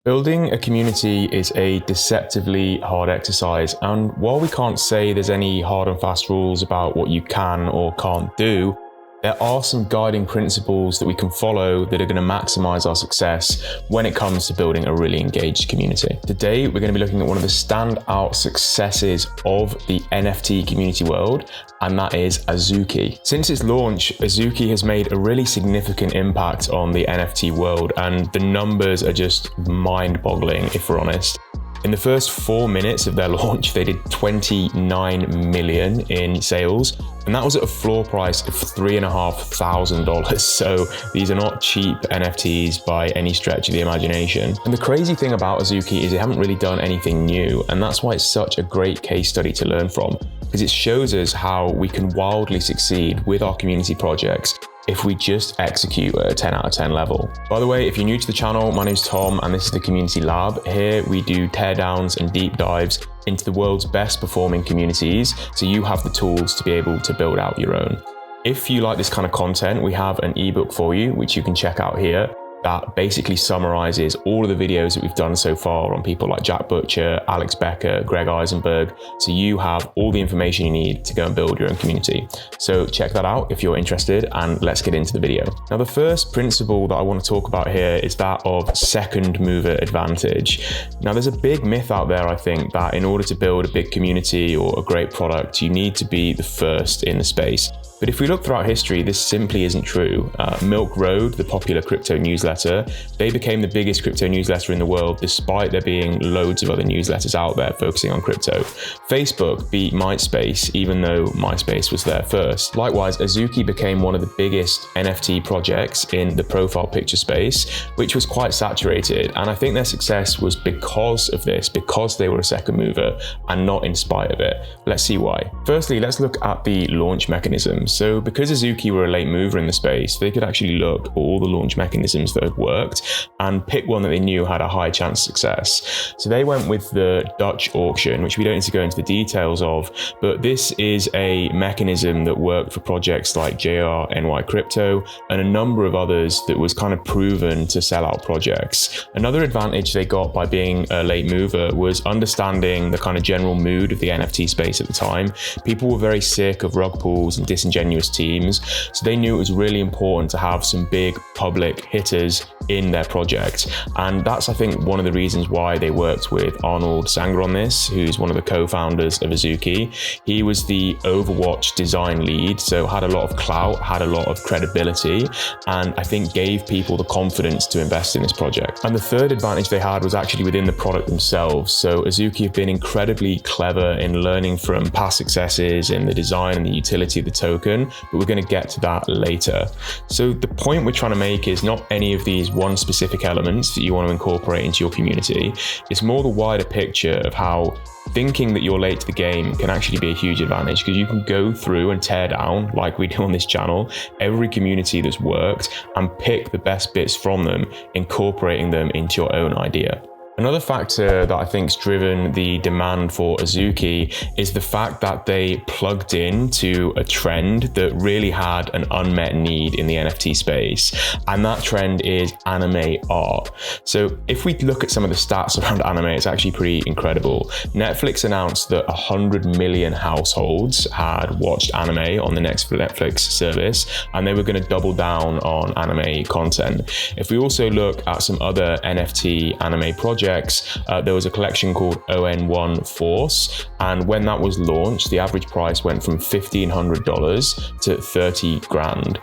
Building a community is a deceptively hard exercise, and while we can't say there's any hard and fast rules about what you can or can't do, there are some guiding principles that we can follow that are going to maximize our success when it comes to building a really engaged community. Today, we're going to be looking at one of the standout successes of the NFT community world, and that is Azuki. Since its launch, Azuki has made a really significant impact on the NFT world, and the numbers are just mind-boggling, if we're honest. In the first 4 minutes of their launch, they did 29 million in sales, and that was at a floor price of $3,500. So these are not cheap NFTs by any stretch of the imagination. And the crazy thing about Azuki is they haven't really done anything new, and that's why it's such a great case study to learn from, because it shows us how we can wildly succeed with our community projects if we just execute at a 10 out of 10 level. By the way, if you're new to the channel, my name's Tom and this is the Community Lab. Here we do teardowns and deep dives into the world's best performing communities, so you have the tools to be able to build out your own. If you like this kind of content, we have an ebook for you, which you can check out here, that basically summarizes all of the videos that we've done so far on people like Jack Butcher, Alex Becker, Greg Eisenberg. So you have all the information you need to go and build your own community. So check that out if you're interested, and let's get into the video. Now, the first principle that I want to talk about here is that of second mover advantage. Now, there's a big myth out there, I think, that in order to build a big community or a great product, you need to be the first in the space. But if we look throughout history, this simply isn't true. Milk Road, the popular crypto newsletter, they became the biggest crypto newsletter in the world, despite there being loads of other newsletters out there focusing on crypto. Facebook beat MySpace, even though MySpace was there first. Likewise, Azuki became one of the biggest NFT projects in the profile picture space, which was quite saturated. And I think their success was because of this, because they were a second mover and not in spite of it. Let's see why. Firstly, let's look at the launch mechanism. So because Azuki were a late mover in the space, they could actually look at all the launch mechanisms that had worked and pick one that they knew had a high chance of success. So they went with the Dutch auction, which we don't need to go into the details of, but this is a mechanism that worked for projects like JRNY Crypto and a number of others that was kind of proven to sell out projects. Another advantage they got by being a late mover was understanding the kind of general mood of the NFT space at the time. People were very sick of rug pulls and disingenuous teams, so they knew it was really important to have some big public hitters in their project. And that's, I think, one of the reasons why they worked with Arnold Sanger on this, who's one of the co-founders of Azuki. He was the Overwatch design lead, so had a lot of clout, had a lot of credibility, and I think gave people the confidence to invest in this project. And the third advantage they had was actually within the product themselves. So Azuki have been incredibly clever in learning from past successes in the design and the utility of the token, but we're going to get to that later. So the point we're trying to make is not any of these one specific elements that you want to incorporate into your community. It's more the wider picture of how thinking that you're late to the game can actually be a huge advantage, because you can go through and tear down, like we do on this channel, every community that's worked and pick the best bits from them, incorporating them into your own idea. Another factor that I think's driven the demand for Azuki is the fact that they plugged into a trend that really had an unmet need in the NFT space, and that trend is anime art. So if we look at some of the stats around anime, it's actually pretty incredible. Netflix announced that 100 million households had watched anime on the next Netflix service, and they were going to double down on anime content. If we also look at some other NFT anime projects, there was a collection called ON1 Force, and when that was launched, the average price went from $1,500 to 30 grand.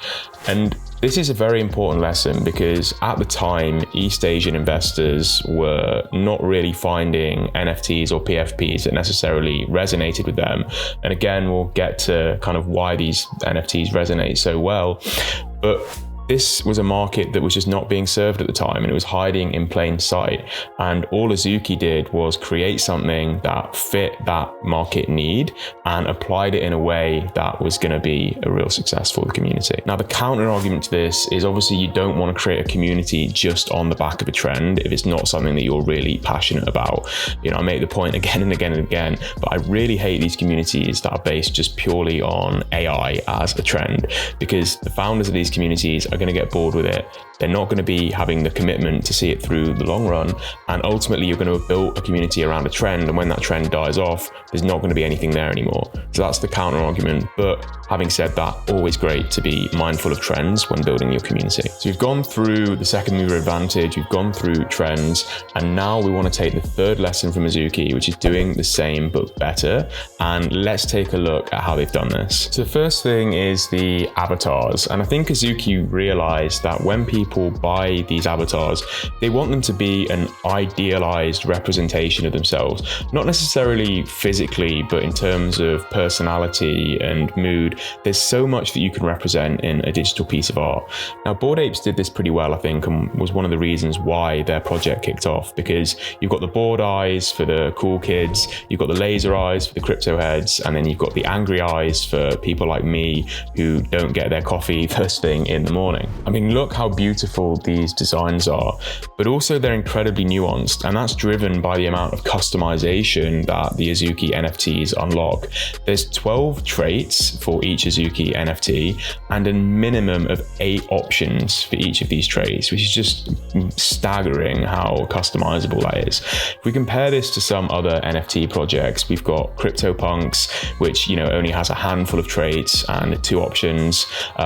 And this is a very important lesson, because at the time, East Asian investors were not really finding NFTs or PFPs that necessarily resonated with them. And again, we'll get to kind of why these NFTs resonate so well. But this was a market that was just not being served at the time, and it was hiding in plain sight. And all Azuki did was create something that fit that market need and applied it in a way that was going to be a real success for the community. Now, the counter argument to this is obviously you don't want to create a community just on the back of a trend if it's not something that you're really passionate about. You know, I make the point again and again and again, but I really hate these communities that are based just purely on AI as a trend, because the founders of these communities are are going to get bored with it. They're not going to be having the commitment to see it through the long run. And ultimately, you're going to have built a community around a trend. And when that trend dies off, there's not going to be anything there anymore. So that's the counter argument. But having said that, always great to be mindful of trends when building your community. So you've gone through the second mover advantage, you've gone through trends, and now we want to take the third lesson from Azuki, which is doing the same but better. And let's take a look at how they've done this. So the first thing is the avatars. And I think Azuki realized that when people buy these avatars, they want them to be an idealized representation of themselves, not necessarily physically, but in terms of personality and mood. There's so much that you can represent in a digital piece of art. Now, Bored Apes did this pretty well, I think, and was one of the reasons why their project kicked off, because you've got the bored eyes for the cool kids, you've got the laser eyes for the crypto heads, and then you've got the angry eyes for people like me who don't get their coffee first thing in the morning. I mean, look how beautiful these designs are, but also they're incredibly nuanced, and that's driven by the amount of customization that the Azuki NFTs unlock. There's 12 traits for each Azuki NFT and a minimum of 8 options for each of these traits, which is just staggering how customizable that is. If we compare this to some other NFT projects, we've got CryptoPunks, which only has a handful of traits and 2 options.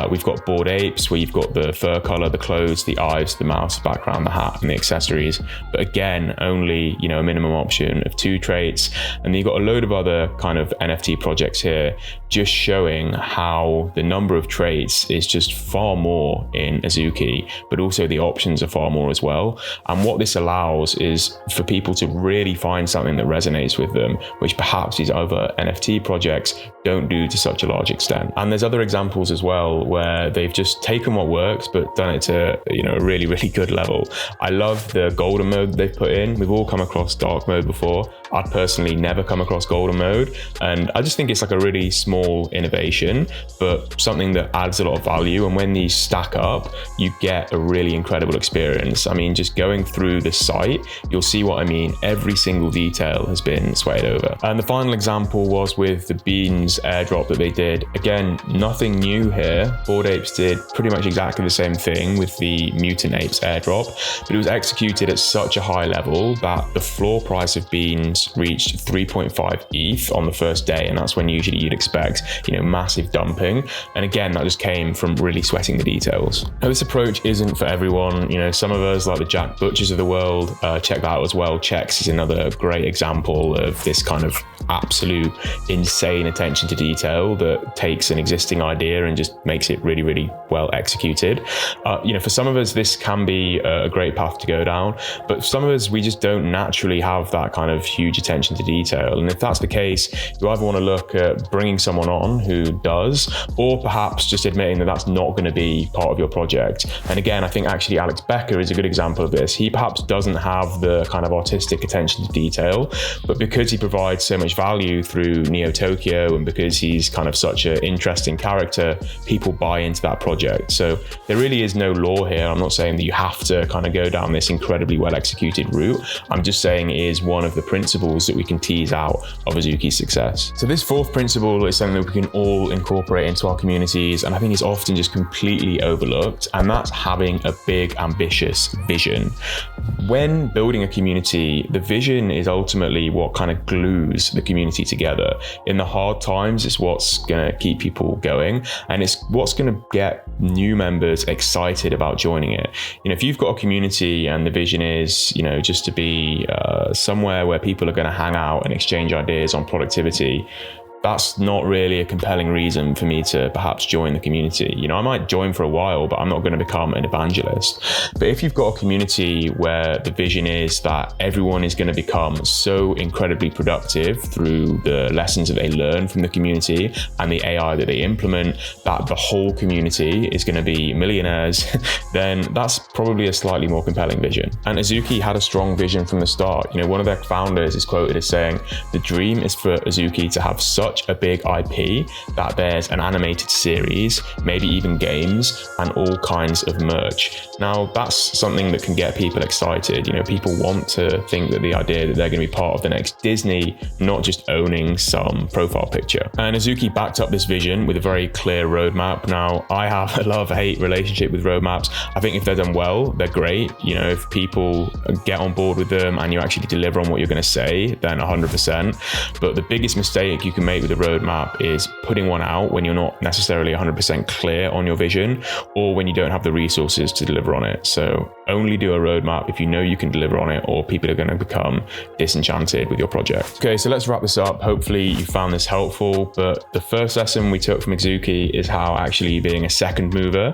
We've got Bored Apes, where you've got the fur color, the clothes, the eyes, the mouse, the background, the hat, and the accessories. But again, only a minimum option of 2 traits. And then you've got a load of other kind of NFT projects here, just showing how the number of traits is just far more in Azuki, but also the options are far more as well. And what this allows is for people to really find something that resonates with them, which perhaps these other NFT projects don't do to such a large extent. And there's other examples as well where they've just taken what works but done it to a really, really good level. I love the golden mode they've put in. We've all come across dark mode before. I'd personally never come across golden mode, and I just think it's like a really small innovation, but something that adds a lot of value. And when these stack up, you get a really incredible experience. I mean, just going through the site, you'll see what I mean. Every single detail has been sweated over. And the final example was with the beans airdrop that they did. Again, nothing new here. Bored Apes did pretty much exactly the same thing with the Mutant Apes airdrop, but it was executed at such a high level that the floor price of beans reached 3.5 ETH on the first day, and that's when usually you'd expect massive dumping. And again, that just came from really sweating the details. Now, this approach isn't for everyone. Some of us, like the Jack Butchers of the world, check that out as well. Chex is another great example of this kind of absolute insane attention to detail that takes an existing idea and just makes it really, really well executed. For some of us, this can be a great path to go down, but for some of us, we just don't naturally have that kind of huge attention to detail. And if that's the case, you either want to look at bringing someone on who does, or perhaps just admitting that that's not going to be part of your project. And again, I think actually Alex Becker is a good example of this. He perhaps doesn't have the kind of artistic attention to detail, but because he provides so much value through Neo Tokyo, and because he's kind of such an interesting character, people buy into that project. So there really is no law here. I'm not saying that you have to kind of go down this incredibly well executed route. I'm just saying it is one of the principles that we can tease out of Azuki's success. So this fourth principle is something that we can all incorporate into our communities, and I think it's often just completely overlooked, and that's having a big, ambitious vision. When building a community, the vision is ultimately what kind of glues the community together. In the hard times, it's what's going to keep people going, and it's what's going to get new members excited about joining it. If you've got a community and the vision is, just to be somewhere where people are going to hang out and exchange ideas on productivity, that's not really a compelling reason for me to perhaps join the community. I might join for a while, but I'm not going to become an evangelist. But if you've got a community where the vision is that everyone is going to become so incredibly productive through the lessons that they learn from the community and the AI that they implement, that the whole community is going to be millionaires, then that's probably a slightly more compelling vision. And Azuki had a strong vision from the start. One of their founders is quoted as saying, "The dream is for Azuki to have such such a big IP that there's an animated series, maybe even games, and all kinds of merch. Now, that's something that can get people excited. You know, people want to think that the idea that they're going to be part of the next Disney, not just owning some profile picture. And Azuki backed up this vision with a very clear roadmap. Now, I have a love-hate relationship with roadmaps. I think if they're done well, they're great. You know, if people get on board with them and you actually deliver on what you're going to say, then 100%. But the biggest mistake you can make with a roadmap is putting one out when you're not necessarily 100% clear on your vision, or when you don't have the resources to deliver on it. So only do a roadmap if you know you can deliver on it, or people are going to become disenchanted with your project. Okay, so let's wrap this up. Hopefully you found this helpful, but the first lesson we took from Azuki is how actually being a second mover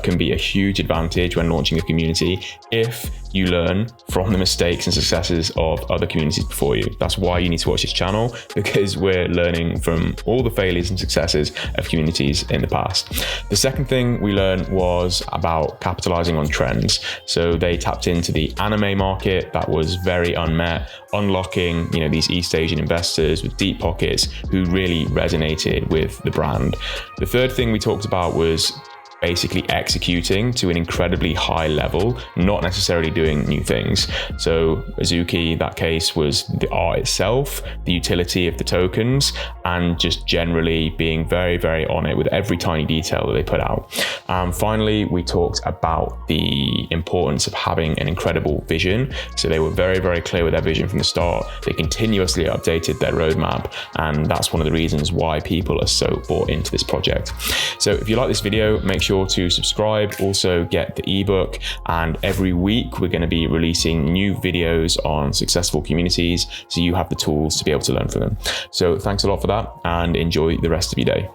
can be a huge advantage when launching a community if you learn from the mistakes and successes of other communities before you. That's why you need to watch this channel, because we're learning from all the failures and successes of communities in the past. The second thing we learned was about capitalizing on trends. So they tapped into the anime market that was very unmet, unlocking, you know, these East Asian investors with deep pockets who really resonated with the brand. The third thing we talked about was basically executing to an incredibly high level, not necessarily doing new things. So Azuki, that case, was the art itself, the utility of the tokens, and just generally being very, very on it with every tiny detail that they put out. Finally, we talked about the importance of having an incredible vision. So they were very, very clear with their vision from the start. They continuously updated their roadmap, and that's one of the reasons why people are so bought into this project. So if you like this video, make sure to subscribe, also get the ebook, and every week we're going to be releasing new videos on successful communities, so you have the tools to be able to learn from them. So thanks a lot for that, and enjoy the rest of your day.